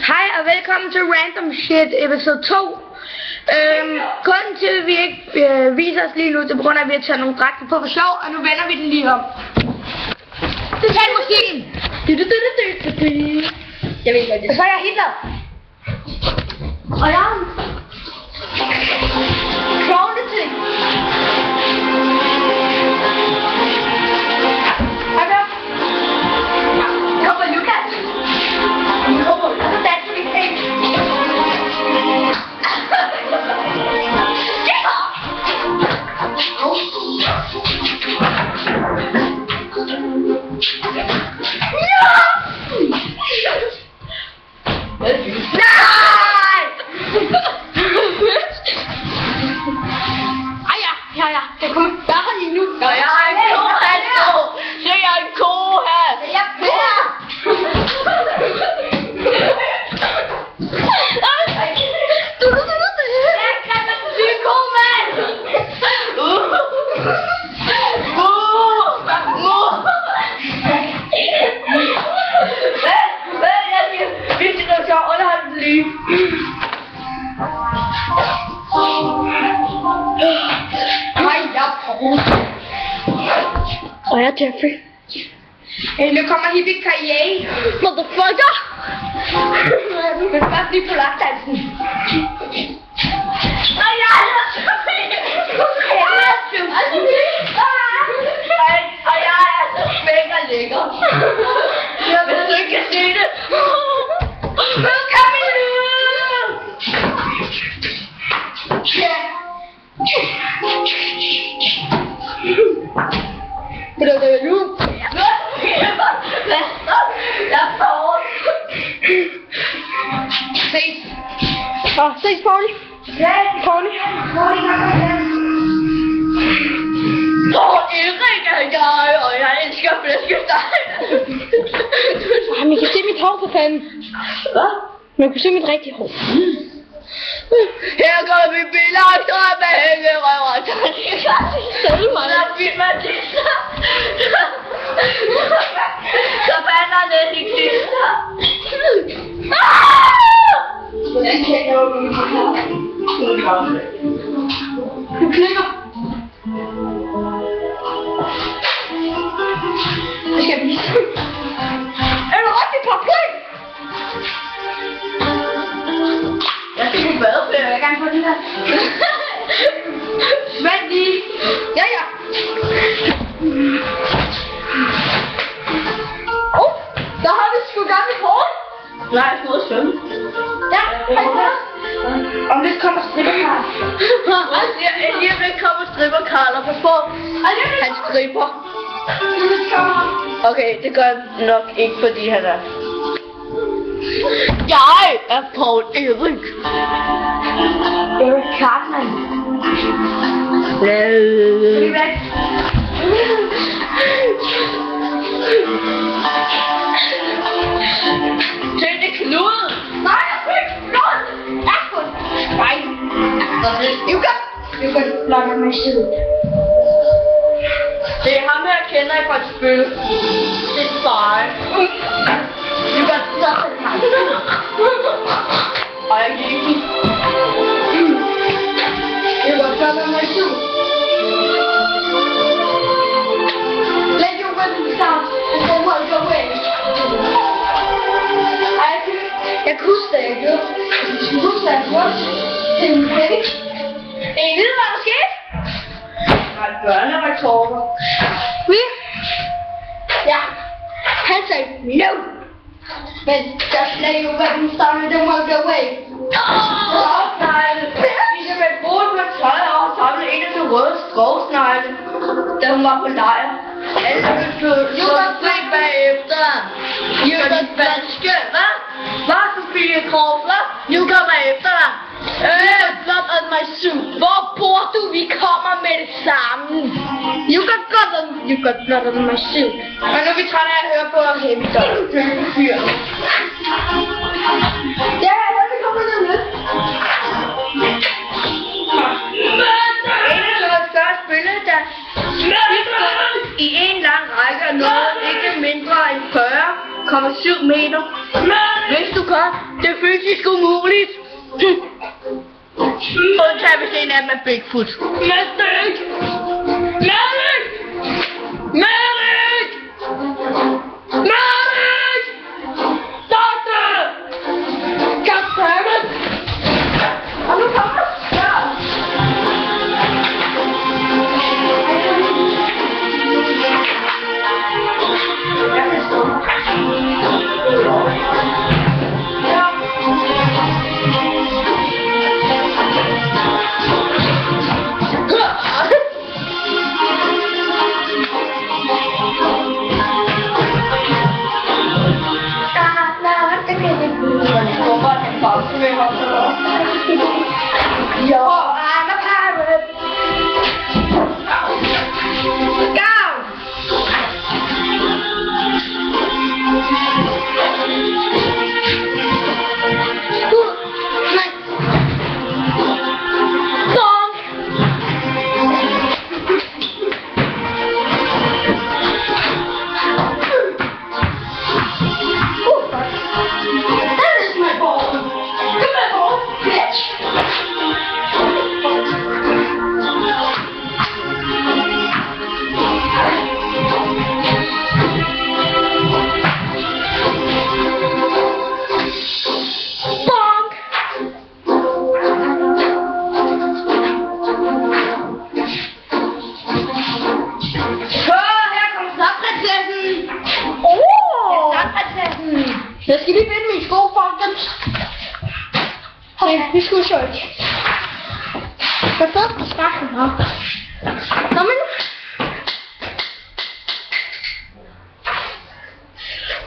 Hej og velkommen til Random Shit episode 2. Grunden til at vi ikke viser os lige nu, det er på grund af at vi har taget nogle dragter på for sjov, og nu vender vi den lige om. Det er musikken. Jeg ved ikke hvad det er. Og så er jeg Hitler. Og jeg Klovneting. Hej Bjørn. Jeg håber Lukas. Jeg håber danser vi ting. Og jeg er Jeffrey. Nu kommer Hippie-Karriere. Motherfucker! Men først lige på lagdansen. Og jeg er så smæk og lækker. Hvis du ikke kan se det. Nu kom vi nu! Det er det nu. Jeg får. Ses. Ses, Pauli. Ja, Pauli. Erik er jeg, og jeg elsker flæskesteg. Man kan se mit hår for fanden. Hvad? Man kan se mit rigtige hår. Her går vi bilagter med hængerøver. Selv mig. Der er vildt med tister. Så bander det de tister. Hvordan kan jeg åbne min hår? Du klikker. Jeg skal vise. Er du rigtig på point? Jeg skal ikke bade, for jeg vil gerne få den her. Vent lige. Ja. Der har vi sgu gerne et hår. Nej, jeg skal ud og svømme. Ja, hej. Om lidt kommer stripperkarl. Lige om lidt kommer stripperkarl, og på han stripper. Okay, det gør jeg nok ikke, fordi han er... Jeg er Paul Erik. Erik Cartman. Tænk det Knud. Nej, jeg skal ikke Knud. Nej. You can block my shoe. Det er ham her, kender jeg fra et spil. Det er dig. You got stuff in my shoe. Og jeg gik ikke. You got stuff in my shoe. Let your weapons down and then walk away. Jeg kan huske det, jeg gjorde. Jeg kan huske det, jeg gjorde. Det er en pæk. I ved, hvad der skete? Nej, børnerekorder. Ja, han sagde no. Men just let your weapons down and then walk away. Ligesom et brud på tøj og samlede en af de røde skovsnegle, da hun var på lejr. Alle blev så bagefter. You got flaske, hva? Hva, Sofie Krogler? Nu kommer jeg efter dig. Blood on my suit. Hvor bor du? Vi kommer med det samme. You got blood on my suit. Og nu er vi trætte af at høre på Heavy Dog. Fyr. Ja, vi kommer ned lidt. En af de største billeder, der i en lang række og noget ikke mindre end 40,7 meter. Hvis du for det er fysisk umuligt. Undtagen hvis en af dem er Bigfoot. Medic! Medic! Medic! Medic! Doctor! Goddammit! Og nu kommer der! Ja! Jeg kan stå. Yo, I'm a pirate. Go! Jeg skal lige finde mine sko, folkens. Okay, vi skal jo ikke. Hvad så? Snakken her. Kom ind.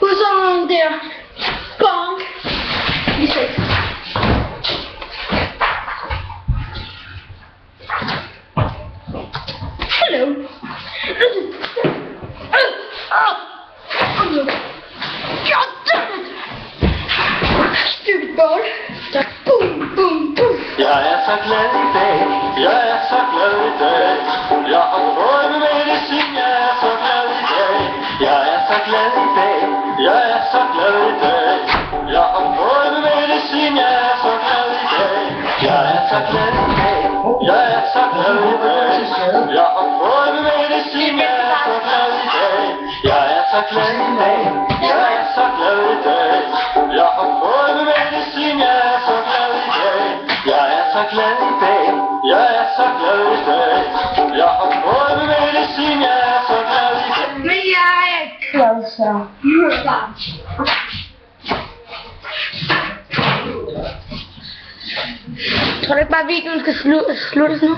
Ud sådan der. Bonk. Vi ses. Hello. Ball. Boom, boom, boom. Jeg er så glad i dag, jeg er så glad i dag. Jeg har fået medicin, jeg er så glad i dag. Jeg er så glad i dag, jeg er så glad i dag. Jeg har fået medicin, jeg er så glad i dag. Jeg er så glad i dag, jeg er så glad i dag. Jeg har fået medicin, jeg er så glad i dag. Jeg er så glad i dag, jeg er så glad i dag. Jeg har fået medicin, jeg er så glad i dag. Jeg er så glad i dag, jeg er så glad i dag. Jeg har fået medicin, jeg er så glad i dag. Men jeg er glad så. Tror du ikke bare, at videoen skal sluttes nu?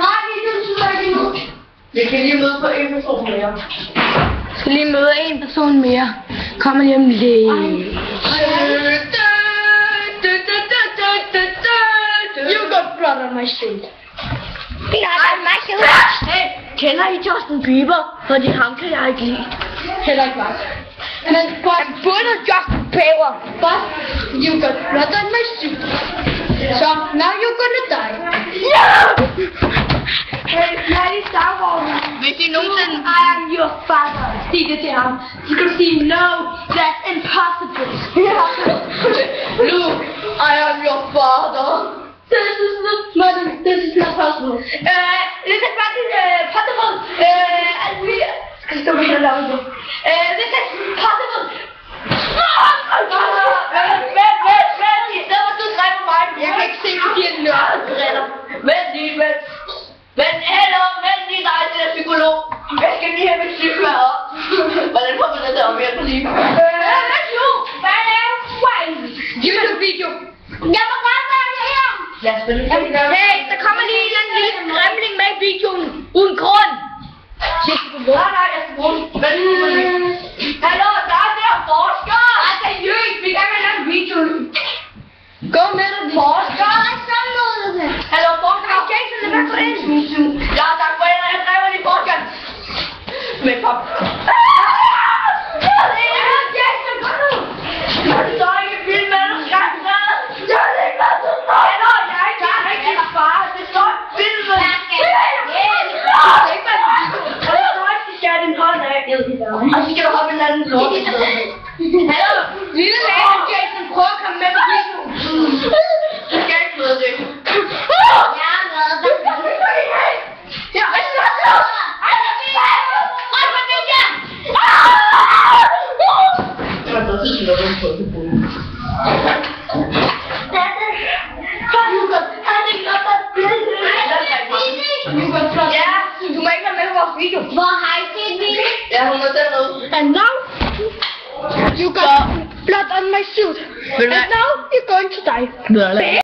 Nej, videoen slutter ikke nu. Vi skal lige møde på en person mere. Jeg skal lige møde en person mere. Kommer lige om lidt. You got blood on my shirt. Hey, kender I Justin Bieber? Fordi ham kan jeg ikke lide. Heller ikke mig. Men Han burde Justin Bieber. but you got blood on my suit. So now you're gonna die. Hey, jeg er i Star Wars. Hvis I nogensinde... I am your father. Sig det til ham. Så skal du sige, no, that's impossible. Luke, I am your father. This is not possible. This is possible. Skal vi stå med hele lavet det? This is possible. Vent, i stedet for at du dræber mig. Jeg kan ikke se, at de er nørdet. Vent lige. Hello, vent lige, der er det der psykolog. Jeg skal lige have mit psykolog op. Hvordan får man det der op her på lige? Hvad er YouTube-video? Jeg må godt være her. Lad os spille. Hey, der kommer lige en eller anden lille græmling med i videoen. Uden grund. Nej, jeg skal bruge den. Vent lige. Hallo, der er der forsker. Ej, seriøst, vi kan med en video. Gå med den forsker. Hallo, forsker. Jason, lad være gå ind. Jeg har sagt forældre, jeg driver lige forskeren. Men pop. Jason, kom nu. Så er ikke film med dig, skræmmer. Jeg er ikke glad til dig. Hallo, jeg er ikke rigtig far. Det står film med dig. Og så skal du hoppe en anden lort. Hallo, lille mand, Jason, prøv at komme Ja, du må ikke være med på vores video. Hvor har I set mine? Ja, hun må selv med. And now, you got blood on my suit. And now, you're going to die.